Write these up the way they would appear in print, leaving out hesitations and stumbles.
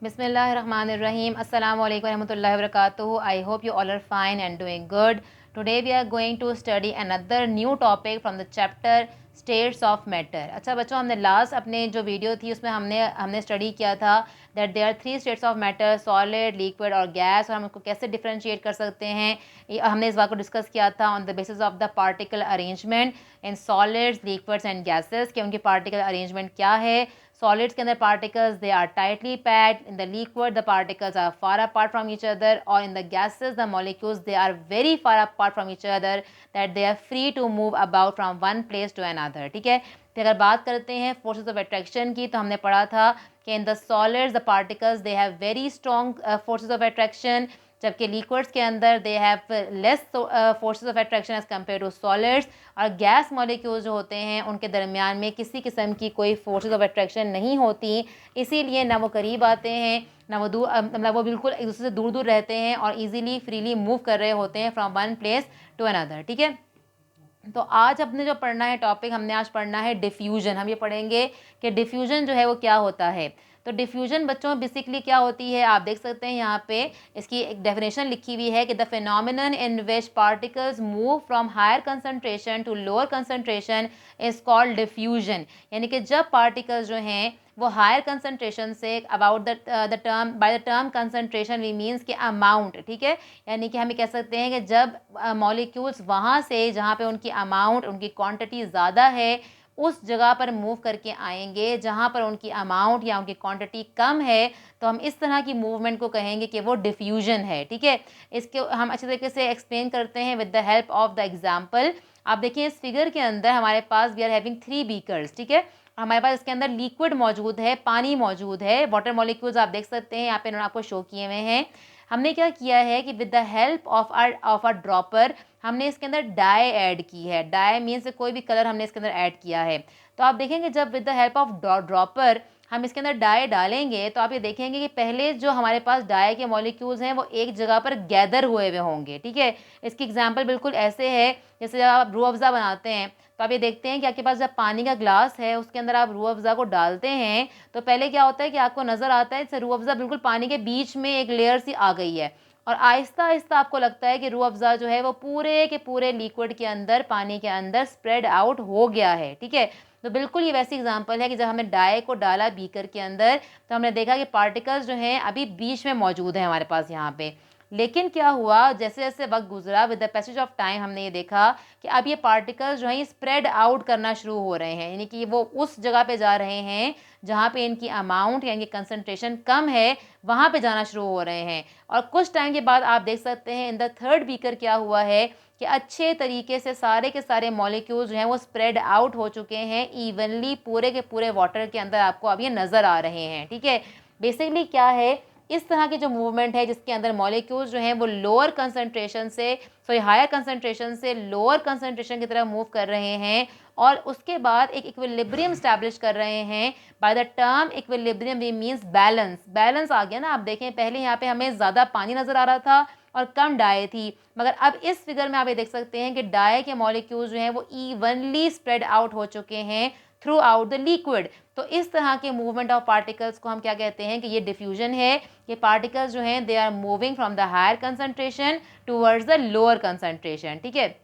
Bismillahirrahmanirrahim. Assalamu alaikum warahmatullahi wabarakatuh. I hope you all are fine and doing good. Today we are going to study another new topic from the chapter States of Matter. अच्छा बच्चों, हमने last अपने जो video थी उसमें हमने study किया था that there are 3 states of matter, solid, liquid और गैस, और हम उसको कैसे डिफरेंशिएट कर सकते हैं। हमने इस बात को डिस्कस किया था on the basis of the particle arrangement in solids, liquids and gases, कि उनकी पार्टिकल अरेंजमेंट क्या है। सॉलिड्स के अंदर particles they are tightly packed, in the liquid the particles are far apart from each other, और in the gases the molecules they are very far apart from each other that they are free to move about from one place to another. ठीक है, तो अगर बात करते हैं forces of attraction की, तो हमने पढ़ा था कि in the solids the particles they have very strong forces of attraction, जबकि लिक्विड्स के अंदर they have less forces of attraction as compare to solids, और गैस मॉलिक्यूल्स जो होते हैं उनके दरमियान में किसी किस्म की कोई फोर्सेस ऑफ अट्रैक्शन नहीं होती, इसीलिए ना वो करीब आते हैं ना वो दूर, मतलब वो बिल्कुल एक दूसरे से दूर दूर रहते हैं और इजीली फ्रीली मूव कर रहे होते हैं from one place to another. ठीक है, तो आज अपने जो पढ़ना है टॉपिक, हमने आज पढ़ना है डिफ्यूजन। हम ये पढ़ेंगे कि डिफ्यूजन जो है वो क्या होता है। तो डिफ्यूजन बच्चों बेसिकली क्या होती है, आप देख सकते हैं यहाँ पे इसकी एक डेफिनेशन लिखी हुई है कि the phenomenon in which particles move from higher concentration to lower concentration is called diffusion. यानी कि जब पार्टिकल्स जो हैं वो हायर कंसंट्रेशन से about the term, by the term concentration we means के अमाउंट, ठीक है, यानी कि हम ये कह सकते हैं कि जब मॉलिक्यूल्स वहाँ से जहाँ पे उनकी अमाउंट, उनकी क्वांटिटी ज़्यादा है, उस जगह पर मूव करके आएंगे जहाँ पर उनकी अमाउंट या उनकी क्वांटिटी कम है, तो हम इस तरह की मूवमेंट को कहेंगे कि वो डिफ्यूजन है। ठीक है, इसके हम अच्छे तरीके से एक्सप्लेन करते हैं with the help of the example. आप देखिए इस फिगर के अंदर हमारे पास वी आर हैविंग 3 बीकर्स। ठीक है, हमारे पास इसके अंदर लिक्विड मौजूद है, पानी मौजूद है, वाटर मॉलिक्यूल्स आप देख सकते हैं यहाँ पे इन्होंने आपको शो किए हुए हैं। हमने क्या किया है कि with the help of a dropper हमने इसके अंदर डाई ऐड की है। डाई मीन्स कोई भी कलर हमने इसके अंदर ऐड किया है। तो आप देखेंगे जब with the help of dropper हम इसके अंदर डाई डालेंगे तो आप ये देखेंगे कि पहले जो हमारे पास डाई के मॉलिक्यूल्स हैं वो एक जगह पर गैदर हुए हुए होंगे। ठीक है, इसकी एग्जांपल बिल्कुल ऐसे है जैसे जब आप रूह अफ़ज़ा बनाते हैं तो आप ये देखते हैं कि आपके पास जब पानी का ग्लास है उसके अंदर आप रूह अफ़ज़ा को डालते हैं तो पहले क्या होता है कि आपको नज़र आता है जैसे रूह अफ़ज़ा बिल्कुल पानी के बीच में एक लेयर सी आ गई है, और आहिस्ता आहिस्ता आपको लगता है कि रूह अफ़ज़ा जो है वो पूरे के पूरे लिक्विड के अंदर, पानी के अंदर स्प्रेड आउट हो गया है। ठीक है, तो बिल्कुल ये वैसी एग्जांपल है कि जब हमने डाई को डाला बीकर के अंदर तो हमने देखा कि पार्टिकल्स जो हैं अभी बीच में मौजूद हैं हमारे पास यहाँ पे। लेकिन क्या हुआ, जैसे जैसे वक्त गुजरा with the passage of time हमने ये देखा कि अब ये पार्टिकल्स जो हैं ये स्प्रेड आउट करना शुरू हो रहे हैं, यानी कि वो उस जगह पे जा रहे हैं जहाँ पे इनकी अमाउंट या इनकी कंसंट्रेशन कम है, वहाँ पे जाना शुरू हो रहे हैं। और कुछ टाइम के बाद आप देख सकते हैं इन द थर्ड बीकर क्या हुआ है कि अच्छे तरीके से सारे के सारे मॉलिक्यूल्स जो हैं वो स्प्रेड आउट हो चुके हैं इवनली पूरे के पूरे वाटर के अंदर, आपको अब ये नज़र आ रहे हैं। ठीक है, बेसिकली क्या है, इस तरह की जो मूवमेंट है जिसके अंदर मॉलिक्यूल्स जो हैं वो लोअर कंसंट्रेशन से, सॉरी हायर कंसंट्रेशन से लोअर कंसंट्रेशन की तरफ मूव कर रहे हैं, और उसके बाद एक इक्विलिब्रियम स्टैब्लिश कर रहे हैं। By the term equilibrium we means balance, balance आ गया ना। आप देखें पहले यहाँ पे हमें ज़्यादा पानी नज़र आ रहा था और कम डाई थी, मगर अब इस फिगर में आप ये देख सकते हैं कि डाई के मॉलिक्यूल्स जो हैं वो इवनली स्प्रेड आउट हो चुके हैं थ्रू आउट द लिक्विड। तो इस तरह के मूवमेंट ऑफ पार्टिकल्स को हम क्या कहते हैं कि ये डिफ्यूजन है। ये पार्टिकल्स जो हैं they are moving from the higher concentration towards the lower concentration. ठीक है,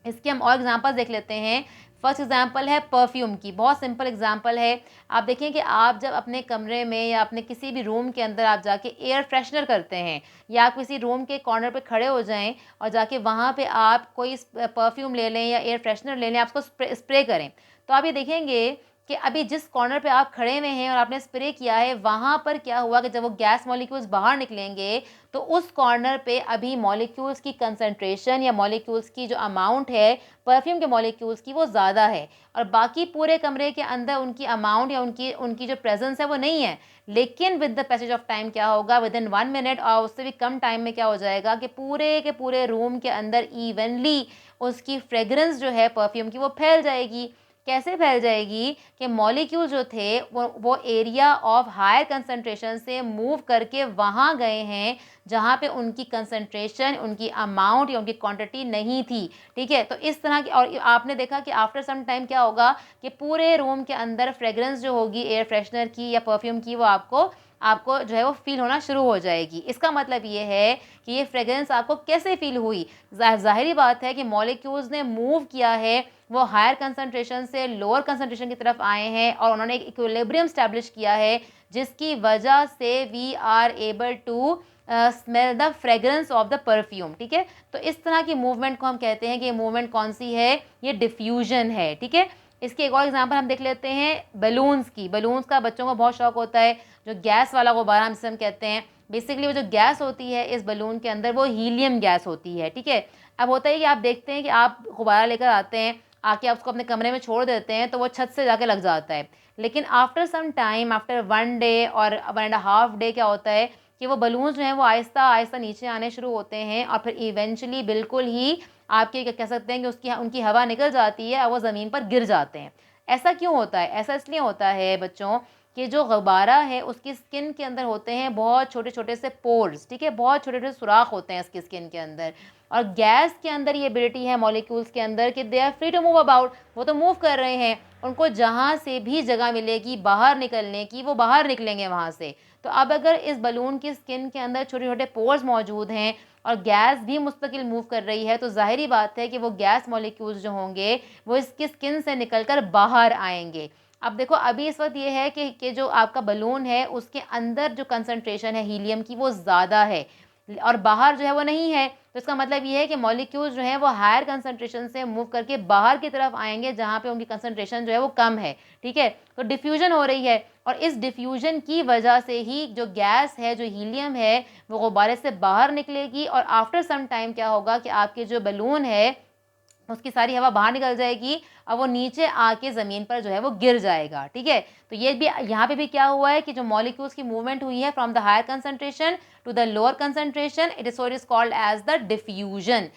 इसके हम और एग्जांपल्स देख लेते हैं। फर्स्ट एग्जांपल है परफ्यूम की, बहुत सिंपल एग्जांपल है। आप देखें कि आप जब अपने कमरे में या अपने किसी भी रूम के अंदर आप जाके एयर फ्रेशनर करते हैं, या आप किसी रूम के कॉर्नर पे खड़े हो जाएं और जाके वहाँ पे आप कोई परफ्यूम ले लें या एयर फ्रेशनर ले लें, आप उसको स्प्रे करें, तो आप ये देखेंगे कि अभी जिस कॉर्नर पे आप खड़े हुए हैं और आपने स्प्रे किया है वहाँ पर क्या हुआ कि जब वो गैस मॉलिक्यूल्स बाहर निकलेंगे तो उस कॉर्नर पे अभी मॉलिक्यूल्स की कंसंट्रेशन या मॉलिक्यूल्स की जो अमाउंट है परफ्यूम के मॉलिक्यूल्स की वो ज़्यादा है, और बाकी पूरे कमरे के अंदर उनकी अमाउंट या उनकी उनकी जो प्रेजेंस है वो नहीं है। लेकिन with the passage of time क्या होगा, विद इन 1 मिनट और उससे भी कम टाइम में क्या हो जाएगा कि पूरे के पूरे रूम के अंदर इवनली उसकी फ्रेगरेंस जो है परफ्यूम की वो फैल जाएगी। कैसे फैल जाएगी कि मॉलिक्यूल जो थे वो एरिया ऑफ हायर कंसंट्रेशन से मूव करके वहाँ गए हैं जहाँ पे उनकी कंसंट्रेशन, उनकी अमाउंट या उनकी क्वांटिटी नहीं थी। ठीक है, तो इस तरह की, और आपने देखा कि आफ्टर सम टाइम क्या होगा कि पूरे रूम के अंदर फ्रेगरेंस जो होगी एयर फ्रेशनर की या परफ्यूम की वो आपको आपको जो है वो फील होना शुरू हो जाएगी। इसका मतलब ये है कि ये फ्रेगरेंस आपको कैसे फील हुई। ज़ाहिरी बात है कि मॉलिक्यूल्स ने मूव किया है, वो हायर कंसंट्रेशन से लोअर कंसंट्रेशन की तरफ आए हैं और उन्होंने एक इक्विलिब्रियम स्टैब्लिश किया है, जिसकी वजह से we are able to smell the fragrance of the perfume. ठीक है, तो इस तरह की मूवमेंट को हम कहते हैं कि ये मूवमेंट कौन सी है, ये डिफ्यूजन है। ठीक है, इसके एक और एग्जांपल हम देख लेते हैं बलून्स की। बलून्स का बच्चों को बहुत शौक होता है, जो गैस वाला गुब्बारा जिसे हम कहते हैं। बेसिकली वो जो गैस होती है इस बलून के अंदर, वो हीलियम गैस होती है। ठीक है, अब होता है कि आप देखते हैं कि आप गुब्बारा लेकर आते हैं, आके आप उसको अपने कमरे में छोड़ देते हैं तो वो छत से जाके लग जाता है। लेकिन after some time, after 1 day और 1.5 डे क्या होता है कि वो बलून्स जो हैं वो आहिस्ता आहिस्ता नीचे आने शुरू होते हैं और फिर इवेंचुअली बिल्कुल ही आपके क्या कह सकते हैं कि उनकी हवा निकल जाती है और वो ज़मीन पर गिर जाते हैं। ऐसा क्यों होता है? ऐसा इसलिए होता है बच्चों कि जो गुब्बारा है उसकी स्किन के अंदर होते हैं बहुत छोटे छोटे से पोर्स। ठीक है, बहुत छोटे छोटे सुराख होते हैं इसकी स्किन के अंदर। और गैस के अंदर ये एबिलिटी है मॉलिक्यूल्स के अंदर कि they are free to move about, वो तो मूव कर रहे हैं, उनको जहाँ से भी जगह मिलेगी बाहर निकलने की वो बाहर निकलेंगे वहाँ से। तो अब अगर इस बलून की स्किन के अंदर छोटे छोटे पोर्स मौजूद हैं और गैस भी मुस्तकिल मूव कर रही है, तो ज़ाहिरी बात है कि वो गैस मॉलिक्यूल्स जो होंगे वो इसकी स्किन से निकलकर बाहर आएंगे। अब देखो अभी इस वक्त ये है कि जो आपका बलून है उसके अंदर जो कंसंट्रेशन है हीलियम की वो ज़्यादा है और बाहर जो है वो नहीं है। तो इसका मतलब ये है कि मॉलिक्यूल्स जो हैं वो हायर कंसंट्रेशन से मूव करके बाहर की तरफ आएंगे जहाँ पे उनकी कंसंट्रेशन जो है वो कम है। ठीक है, तो डिफ्यूजन हो रही है और इस डिफ्यूजन की वजह से ही जो गैस है, जो हीलियम है, वो गुब्बारे से बाहर निकलेगी और आफ्टर सम टाइम क्या होगा कि आपके जो बलून है उसकी सारी हवा बाहर निकल जाएगी और वो नीचे आके ज़मीन पर जो है वो गिर जाएगा। ठीक है, तो ये भी यहाँ पे भी क्या हुआ है कि जो मॉलिक्यूल्स की मूवमेंट हुई है from the higher concentration to the lower concentration, it is called as the diffusion.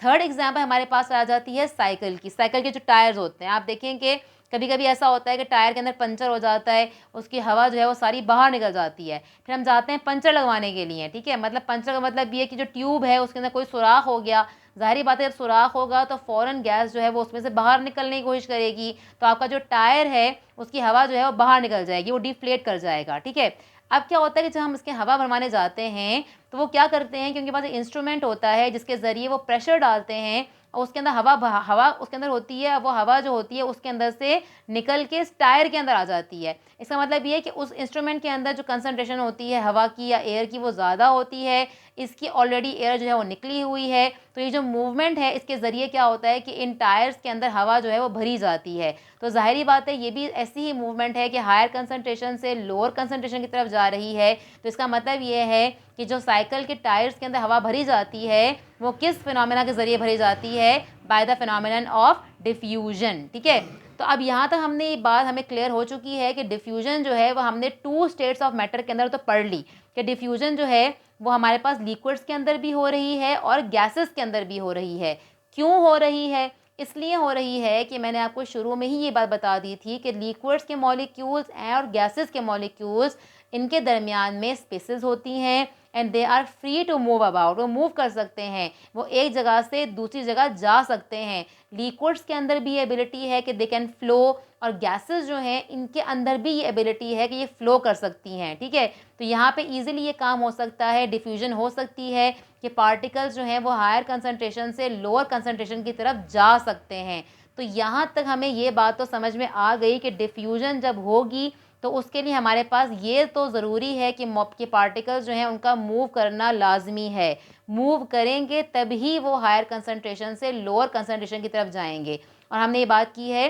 Third example हमारे पास आ जाती है साइकिल की। साइकिल के जो टायर्स होते हैं, आप देखेंगे कभी कभी ऐसा होता है कि टायर के अंदर पंचर हो जाता है, उसकी हवा जो है वो सारी बाहर निकल जाती है, फिर हम जाते हैं पंचर लगवाने के लिए। ठीक है, मतलब पंचर का मतलब ये कि जो ट्यूब है उसके अंदर कोई सुराख हो गया, ज़ाहिर बात है जब सुराख होगा तो फ़ौरन गैस जो है वो उसमें से बाहर निकलने की कोशिश करेगी, तो आपका जो टायर है उसकी हवा जो है वो बाहर निकल जाएगी, वो डिफ्लेट कर जाएगा। ठीक है, अब क्या होता है कि जब हम इसके हवा भरवाने जाते हैं तो वो क्या करते हैं कि उनके पास एक इंस्ट्रूमेंट होता है जिसके ज़रिए वो प्रेशर डालते हैं और उसके अंदर हवा उसके अंदर होती है, वो हवा जो होती है उसके अंदर से निकल के इस टायर के अंदर आ जाती है। इसका मतलब ये है कि उस इंस्ट्रूमेंट के अंदर जो कंसंट्रेशन होती है हवा की या एयर की वो ज़्यादा होती है, इसकी ऑलरेडी एयर जो है वो निकली हुई है, तो ये जो मूवमेंट है इसके ज़रिए क्या होता है कि इन टायर्स के अंदर हवा जो है वो भरी जाती है। तो ज़ाहिरी बात है ये भी ऐसी ही मूवमेंट है कि हायर कंसंट्रेशन से लोअर कंसंट्रेशन की तरफ जा रही है। तो इसका मतलब ये है कि जो साइकिल के टायर्स के अंदर हवा भरी जाती है वो किस फिनोमेना के ज़रिए भरी जाती है, by the phenomenon of diffusion. ठीक है, तो अब यहाँ तक हमने ये बात हमें क्लियर हो चुकी है कि डिफ्यूजन जो है वो हमने 2 स्टेट्स ऑफ मैटर के अंदर तो पढ़ ली कि डिफ्यूजन जो है वो हमारे पास लिक्विड्स के अंदर भी हो रही है और गैसेस के अंदर भी हो रही है। क्यों हो रही है? इसलिए हो रही है कि मैंने आपको शुरू में ही ये बात बता दी थी कि लिक्विड्स के मॉलिक्यूल्स और गैसेस के मॉलिक्यूल्स, इनके दरमियान में स्पेसेस होती हैं and they are free to move about, वो मूव कर सकते हैं, वो एक जगह से दूसरी जगह जा सकते हैं। लिक्विड्स के अंदर भी ये एबिलिटी है कि दे कैन फ्लो और गैसेस जो हैं इनके अंदर भी ये एबिलिटी है कि ये फ्लो कर सकती हैं। ठीक है, तो यहाँ पे इजीली ये काम हो सकता है, डिफ्यूजन हो सकती है कि पार्टिकल्स जो हैं वो हायर कंसंट्रेशन से लोअर कंसंट्रेशन की तरफ जा सकते हैं। तो यहाँ तक हमें ये बात तो समझ में आ गई कि डिफ्यूजन जब होगी तो उसके लिए हमारे पास ये तो ज़रूरी है कि मॉप के पार्टिकल्स जो हैं उनका मूव करना लाजमी है। मूव करेंगे तभी वो हायर कंसंट्रेशन से लोअर कंसंट्रेशन की तरफ जाएंगे। और हमने ये बात की है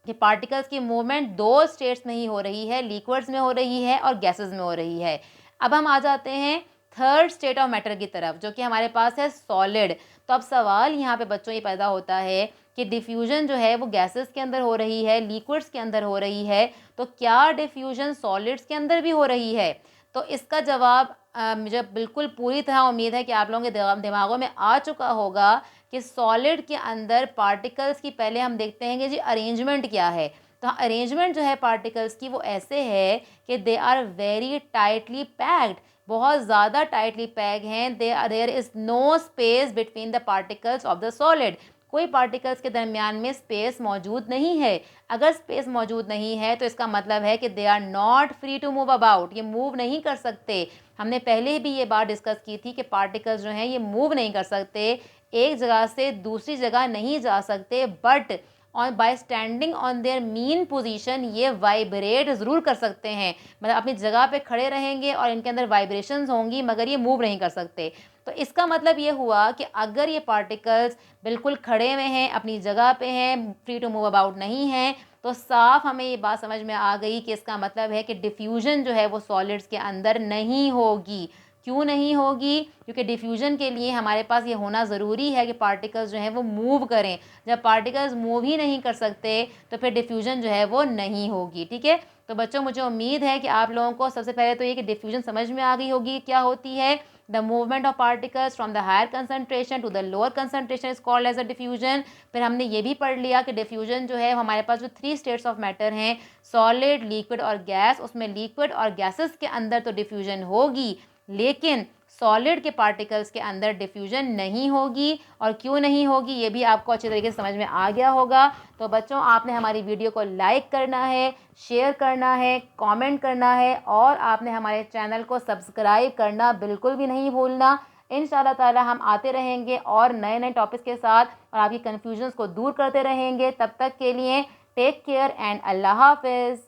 कि पार्टिकल्स की मूवमेंट 2 स्टेट्स में ही हो रही है, लिक्विड्स में हो रही है और गैसेस में हो रही है। अब हम आ जाते हैं थर्ड स्टेट ऑफ मैटर की तरफ, जो कि हमारे पास है सॉलिड। तो अब सवाल यहाँ पे बच्चों ये पैदा होता है कि डिफ्यूजन जो है वो गैसेस के अंदर हो रही है, लिक्विड्स के अंदर हो रही है, तो क्या डिफ्यूजन सॉलिड्स के अंदर भी हो रही है? तो इसका जवाब मुझे बिल्कुल पूरी तरह उम्मीद है कि आप लोगों के दिमागों में आ चुका होगा कि सॉलिड के अंदर पार्टिकल्स की पहले हम देखते हैं कि जी अरेंजमेंट क्या है। तो अरेंजमेंट जो है पार्टिकल्स की वो ऐसे है कि they are very tightly packed, बहुत ज़्यादा टाइटली पैक हैं। There is no space between the particles of the solid, कोई पार्टिकल्स के दरमियान में स्पेस मौजूद नहीं है। अगर स्पेस मौजूद नहीं है तो इसका मतलब है कि they are not free to move about, ये मूव नहीं कर सकते। हमने पहले भी ये बात डिस्कस की थी कि पार्टिकल्स जो हैं ये मूव नहीं कर सकते, एक जगह से दूसरी जगह नहीं जा सकते, बट और bye standing on their mean position ये वाइब्रेट ज़रूर कर सकते हैं। मतलब अपनी जगह पे खड़े रहेंगे और इनके अंदर वाइब्रेशंस होंगी, मगर ये मूव नहीं कर सकते। तो इसका मतलब ये हुआ कि अगर ये पार्टिकल्स बिल्कुल खड़े हुए हैं, अपनी जगह पे हैं, फ्री टू मूव अबाउट नहीं हैं, तो साफ हमें ये बात समझ में आ गई कि इसका मतलब है कि डिफ्यूजन जो है वो सॉलिड्स के अंदर नहीं होगी। क्यों नहीं होगी? क्योंकि डिफ्यूजन के लिए हमारे पास ये होना ज़रूरी है कि पार्टिकल्स जो हैं वो मूव करें। जब पार्टिकल्स मूव ही नहीं कर सकते तो फिर डिफ्यूजन जो है वो नहीं होगी। ठीक है, तो बच्चों मुझे उम्मीद है कि आप लोगों को सबसे पहले तो ये कि डिफ्यूजन समझ में आ गई होगी क्या होती है। The movement of particles from the higher concentration to the lower concentration is called as a diffusion. फिर हमने ये भी पढ़ लिया कि डिफ्यूजन जो है हमारे पास जो 3 स्टेट्स ऑफ मैटर हैं, सॉलिड, लिक्विड और गैस, उसमें लिक्विड और गैसेस के अंदर तो डिफ्यूजन होगी, लेकिन सॉलिड के पार्टिकल्स के अंदर डिफ्यूजन नहीं होगी। और क्यों नहीं होगी ये भी आपको अच्छे तरीके से समझ में आ गया होगा। तो बच्चों आपने हमारी वीडियो को लाइक करना है, शेयर करना है, कमेंट करना है और आपने हमारे चैनल को सब्सक्राइब करना बिल्कुल भी नहीं भूलना। इंशाल्लाह ताला हम आते रहेंगे और नए नए टॉपिक्स के साथ और आपकी कन्फ्यूजन्स को दूर करते रहेंगे। तब तक के लिए टेक केयर एंड अल्लाह हाफिज़।